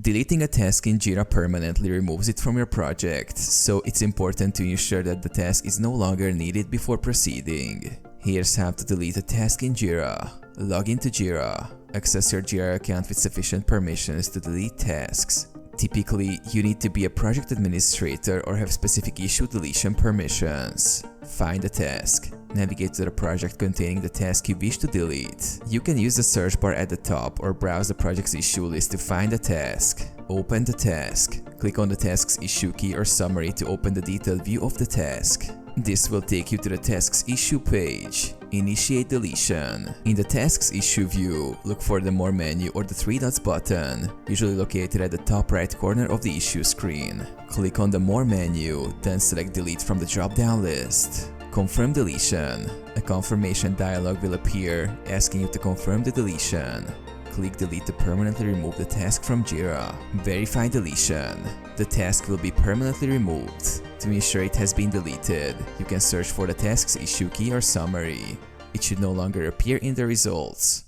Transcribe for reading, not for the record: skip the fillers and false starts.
Deleting a task in Jira permanently removes it from your project, so it's important to ensure that the task is no longer needed before proceeding. Here's how to delete a task in Jira. Log into Jira. Access your Jira account with sufficient permissions to delete tasks. Typically, you need to be a project administrator or have specific issue deletion permissions. Find the task. Navigate to the project containing the task you wish to delete. You can use the search bar at the top or browse the project's issue list to find the task. Open the task. Click on the task's issue key or summary to open the detailed view of the task. This will take you to the task's issue page. Initiate deletion. In the task's issue view, look for the More menu or the three dots button, usually located at the top right corner of the issue screen. Click on the More menu, then select Delete from the drop-down list. Confirm deletion. A confirmation dialog will appear asking you to confirm the deletion. Click Delete to permanently remove the task from Jira. Verify deletion. The task will be permanently removed. To ensure it has been deleted, you can search for the task's issue key or summary. It should no longer appear in the results.